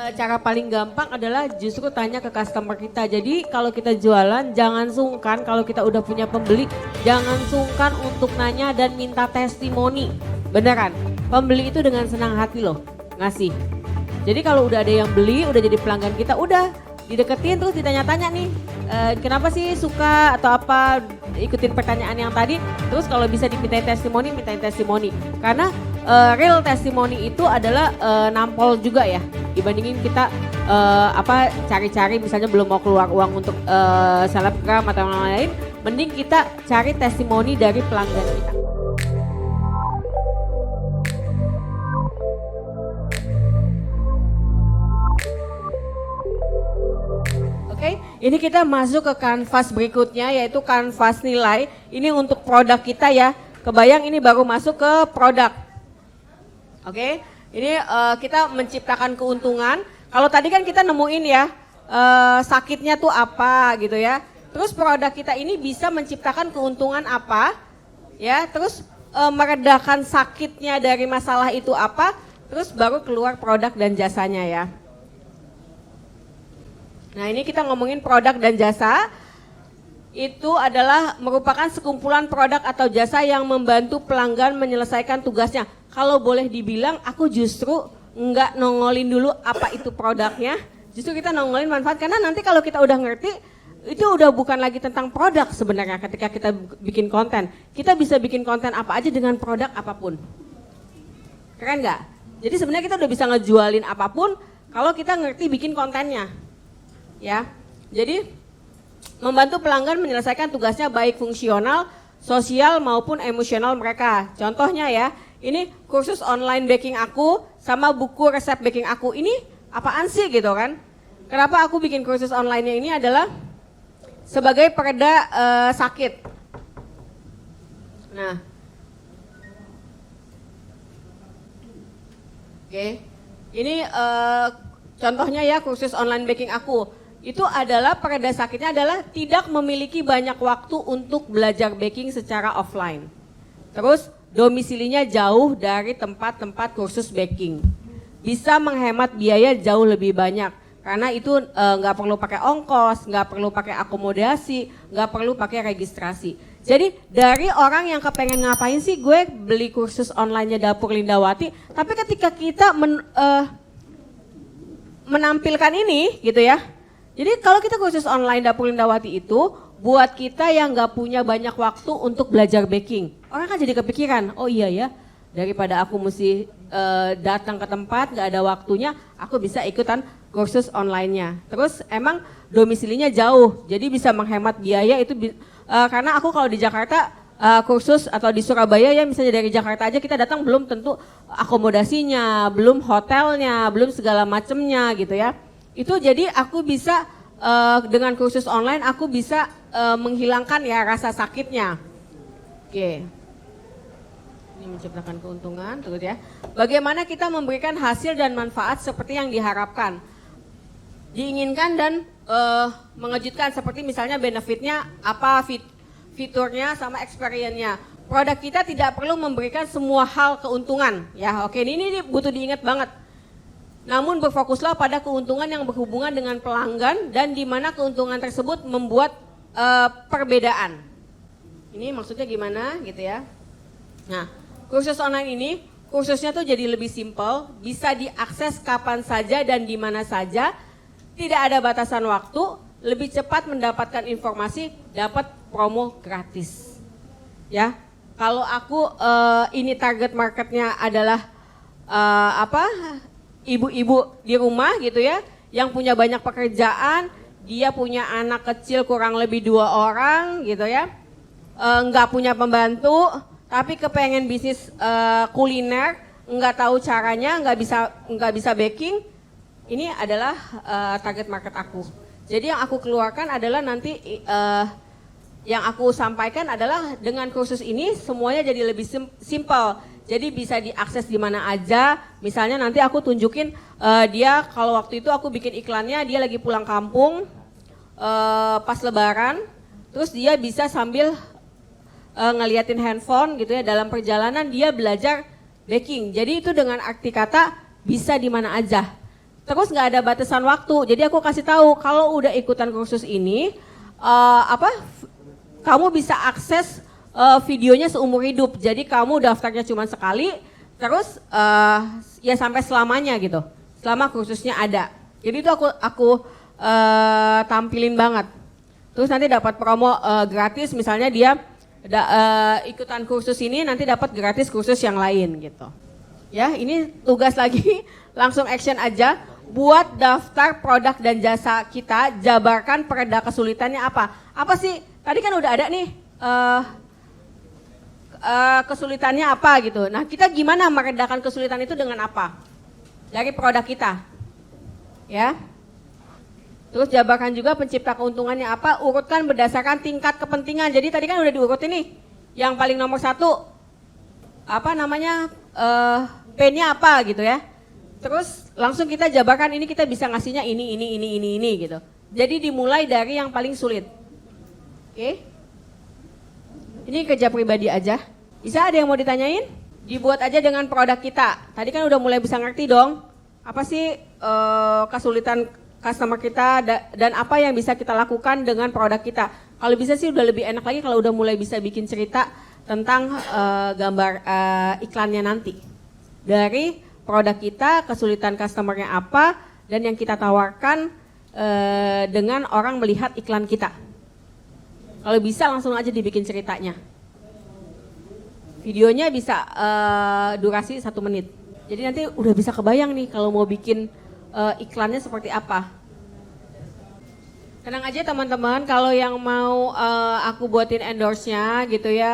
Cara paling gampang adalah justru tanya ke customer kita. Jadi kalau kita jualan jangan sungkan, kalau kita udah punya pembeli jangan sungkan untuk nanya dan minta testimoni. Beneran, pembeli itu dengan senang hati loh ngasih. Jadi kalau udah ada yang beli, udah jadi pelanggan kita, udah dideketin terus ditanya-tanya nih, kenapa sih suka atau apa, ikutin pertanyaan yang tadi. Terus kalau bisa dimintain testimoni, mintain testimoni. Karena real testimoni itu adalah nampol juga ya, dibandingin kita cari-cari misalnya belum mau keluar uang untuk selebgram atau yang lain, mending kita cari testimoni dari pelanggan kita. Oke, ini kita masuk ke kanvas berikutnya yaitu kanvas nilai. Ini untuk produk kita ya. Kebayang ini baru masuk ke produk. Oke, ini kita menciptakan keuntungan. Kalau tadi kan kita nemuin ya sakitnya tuh apa gitu ya. Terus produk kita ini bisa menciptakan keuntungan apa ya. Terus meredakan sakitnya dari masalah itu apa. Terus baru keluar produk dan jasanya ya. Nah ini kita ngomongin produk dan jasa, itu adalah merupakan sekumpulan produk atau jasa yang membantu pelanggan menyelesaikan tugasnya. Kalau boleh dibilang aku justru nggak nongolin dulu apa itu produknya, justru kita nongolin manfaat. Karena nanti kalau kita udah ngerti, itu udah bukan lagi tentang produk sebenarnya ketika kita bikin konten. Kita bisa bikin konten apa aja dengan produk apapun. Keren nggak? Jadi sebenarnya kita udah bisa ngejualin apapun kalau kita ngerti bikin kontennya. Ya, jadi membantu pelanggan menyelesaikan tugasnya baik fungsional, sosial maupun emosional mereka. Contohnya ya, ini kursus online baking aku sama buku resep baking aku. Ini apaan sih gitu kan? Kenapa aku bikin kursus online-nya ini adalah sebagai pereda sakit. Nah, oke, ini contohnya ya kursus online baking aku. Itu adalah pereda sakitnya adalah tidak memiliki banyak waktu untuk belajar baking secara offline. Terus domisilinya jauh dari tempat-tempat kursus baking. Bisa menghemat biaya jauh lebih banyak. Karena itu nggak perlu pakai ongkos, nggak perlu pakai akomodasi, nggak perlu pakai registrasi. Jadi dari orang yang kepengen ngapain sih gue beli kursus online-nya Dapur Lindawati, tapi ketika kita menampilkan ini gitu ya. Jadi kalau kita kursus online Dapur Lindawati itu buat kita yang nggak punya banyak waktu untuk belajar baking. Orang kan jadi kepikiran, oh iya ya, daripada aku mesti datang ke tempat nggak ada waktunya, aku bisa ikutan kursus online-nya. Terus emang domisilinya jauh, jadi bisa menghemat biaya itu karena aku kalau di Jakarta kursus atau di Surabaya ya misalnya dari Jakarta aja kita datang belum tentu akomodasinya, belum hotelnya, belum segala macemnya gitu ya. Itu jadi aku bisa dengan kursus online aku bisa menghilangkan ya rasa sakitnya. Oke. Ini menciptakan keuntungan terus ya. Bagaimana kita memberikan hasil dan manfaat seperti yang diharapkan. Diinginkan dan mengejutkan seperti misalnya benefitnya apa, fiturnya sama experience-nya. Produk kita tidak perlu memberikan semua hal keuntungan ya. Oke, ini butuh diingat banget. Namun berfokuslah pada keuntungan yang berhubungan dengan pelanggan dan di mana keuntungan tersebut membuat perbedaan. Ini maksudnya gimana gitu ya. Nah, kursus online ini kursusnya tuh jadi lebih simpel, bisa diakses kapan saja dan di mana saja. Tidak ada batasan waktu, lebih cepat mendapatkan informasi, dapat promo gratis. Ya. Kalau aku ini target marketnya adalah ibu-ibu di rumah gitu ya, yang punya banyak pekerjaan, dia punya anak kecil kurang lebih 2 orang gitu ya, nggak punya pembantu, tapi kepengen bisnis kuliner, nggak tahu caranya, nggak bisa baking, ini adalah target market aku. Jadi yang aku keluarkan adalah nanti yang aku sampaikan adalah dengan kursus ini semuanya jadi lebih simple. Jadi bisa diakses di mana aja. Misalnya nanti aku tunjukin dia kalau waktu itu aku bikin iklannya dia lagi pulang kampung pas lebaran. Terus dia bisa sambil ngeliatin handphone gitu ya dalam perjalanan dia belajar baking. Jadi itu dengan arti kata bisa di mana aja. terus nggak ada batasan waktu. Jadi aku kasih tahu kalau udah ikutan kursus ini, kamu bisa akses videonya seumur hidup. Jadi kamu daftarnya cuma sekali, terus ya sampai selamanya gitu. Selama kursusnya ada. Jadi itu aku tampilin banget. Terus nanti dapat promo gratis, misalnya dia ikutan kursus ini nanti dapat gratis kursus yang lain gitu. Ya, ini tugas lagi, langsung action aja. Buat daftar produk dan jasa kita, jabarkan pereda kesulitannya apa. Apa sih? Tadi kan udah ada nih kesulitannya apa gitu. Nah, kita gimana meredakan kesulitan itu dengan apa? Dari produk kita. Ya. Terus jabarkan juga pencipta keuntungannya apa, urutkan berdasarkan tingkat kepentingan. Jadi tadi kan udah diurutin nih. Yang paling nomor 1 P-nya apa gitu ya. Terus langsung kita jabarkan ini kita bisa ngasihnya ini gitu. Jadi dimulai dari yang paling sulit. Oke. Ini kerja pribadi aja. Bisa ada yang mau ditanyain? Dibuat aja dengan produk kita. Tadi kan udah mulai bisa ngerti dong. Apa sih kesulitan customer kita dan apa yang bisa kita lakukan dengan produk kita. Kalau bisa sih udah lebih enak lagi kalau udah mulai bisa bikin cerita tentang gambar iklannya nanti. Dari produk kita, kesulitan customernya apa, dan yang kita tawarkan dengan orang melihat iklan kita. Kalau bisa langsung aja dibikin ceritanya. Videonya bisa durasi 1 menit. Jadi nanti udah bisa kebayang nih kalau mau bikin iklannya seperti apa. Tenang aja teman-teman, kalau yang mau aku buatin endorse-nya gitu ya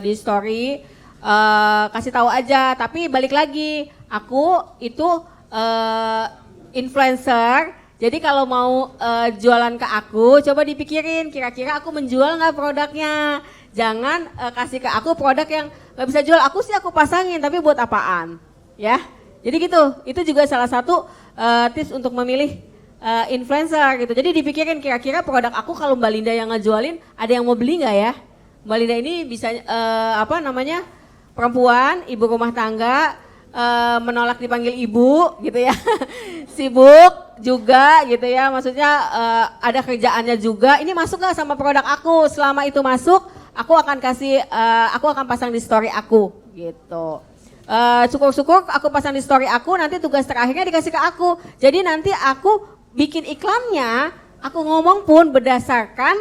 di story, kasih tahu aja. Tapi balik lagi, aku itu influencer. Jadi kalau mau jualan ke aku, coba dipikirin kira-kira aku menjual nggak produknya. Jangan kasih ke aku produk yang nggak bisa jual. Aku sih aku pasangin, tapi buat apaan? Ya, jadi gitu. Itu juga salah satu tips untuk memilih influencer gitu. Jadi dipikirin kira-kira produk aku kalau Mbak Linda yang ngejualin ada yang mau beli nggak ya? Mbak Linda ini bisa perempuan, ibu rumah tangga, menolak dipanggil ibu gitu ya, sibuk juga gitu ya. Maksudnya ada kerjaannya juga. Ini masuk nggak sama produk aku? Selama itu masuk, aku akan aku akan pasang di story aku gitu. Syukur-syukur aku pasang di story aku, nanti tugas terakhirnya dikasih ke aku. Jadi nanti aku bikin iklannya, aku ngomong pun berdasarkan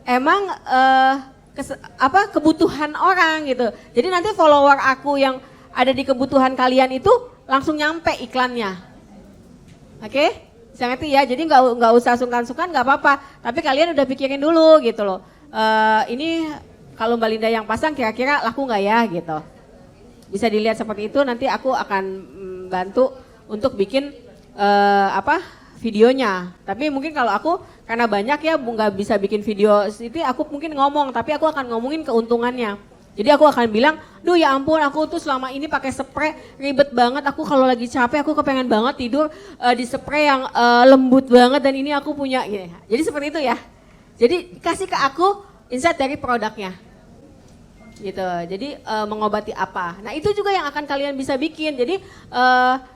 emang kebutuhan orang gitu. Jadi nanti follower aku yang ada di kebutuhan kalian itu langsung nyampe iklannya. Oke? Bisa ngerti ya? Jadi nggak usah sungkan-sungkan, nggak apa-apa. Tapi kalian udah pikirin dulu gitu loh. Ini kalau Mbak Linda yang pasang kira-kira laku nggak ya gitu. Bisa dilihat seperti itu, nanti aku akan bantu untuk bikin videonya. Tapi mungkin kalau aku karena banyak ya nggak bisa bikin video itu, aku mungkin ngomong, tapi aku akan ngomongin keuntungannya. Jadi aku akan bilang, duh ya ampun aku tuh selama ini pakai spray ribet banget, aku kalau lagi capek aku kepengen banget tidur di spray yang lembut banget dan ini aku punya. Gitu. Jadi seperti itu ya. Jadi kasih ke aku insight dari produknya. Gitu. Jadi mengobati apa. Nah, itu juga yang akan kalian bisa bikin. Jadi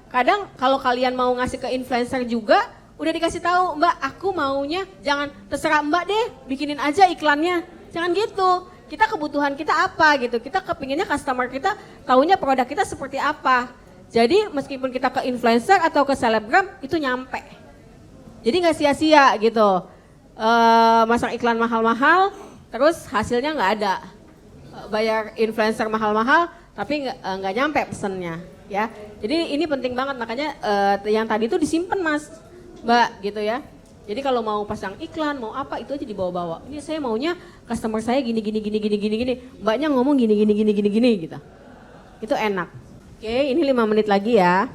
kadang kalau kalian mau ngasih ke influencer juga udah dikasih tahu, Mbak, aku maunya jangan terserah Mbak deh, bikinin aja iklannya. Jangan gitu. Kita kebutuhan kita apa gitu. Kita kepinginnya customer kita taunya produk kita seperti apa. Jadi meskipun kita ke influencer atau ke selebgram itu nyampe. Jadi nggak sia-sia gitu. Masang iklan mahal-mahal terus hasilnya nggak ada. Bayar influencer mahal-mahal tapi nggak nyampe pesennya ya. Jadi ini penting banget, makanya yang tadi itu disimpan Mas Mbak gitu ya. Jadi kalau mau pasang iklan mau apa itu aja dibawa-bawa. Ini saya maunya customer saya gini. Mbaknya ngomong gini gitu. Itu enak. Oke, ini 5 menit lagi ya.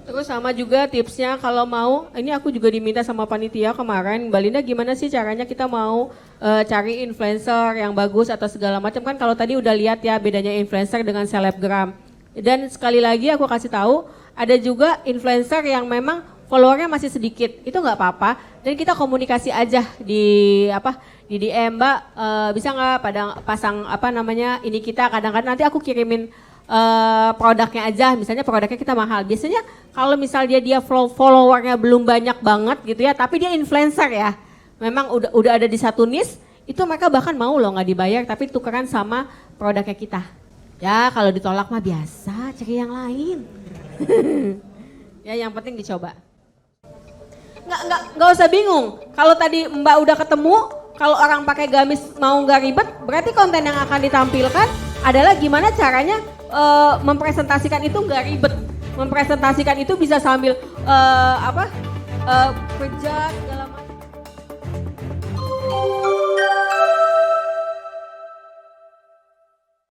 Terus sama juga tipsnya kalau mau, ini aku juga diminta sama panitia kemarin, Mbak Linda gimana sih caranya kita mau cari influencer yang bagus atau segala macam, kan kalau tadi udah lihat ya bedanya influencer dengan selebgram. Dan sekali lagi aku kasih tahu, ada juga influencer yang memang followernya masih sedikit, itu nggak apa-apa. Dan kita komunikasi aja di DM, Mbak bisa nggak pada pasang ini kita, kadang-kadang nanti aku kirimin produknya aja, misalnya produknya kita mahal. Biasanya kalau misalnya dia followernya belum banyak banget gitu ya, tapi dia influencer ya, memang udah ada di satu niche, itu mereka bahkan mau loh nggak dibayar, tapi tukeran sama produknya kita. Ya kalau ditolak mah biasa, cari yang lain. Ya yang penting dicoba. Nggak usah bingung. Kalau tadi Mbak udah ketemu, kalau orang pakai gamis mau nggak ribet, berarti konten yang akan ditampilkan adalah gimana caranya mempresentasikan itu nggak ribet. Mempresentasikan itu bisa sambil kerja segala macam.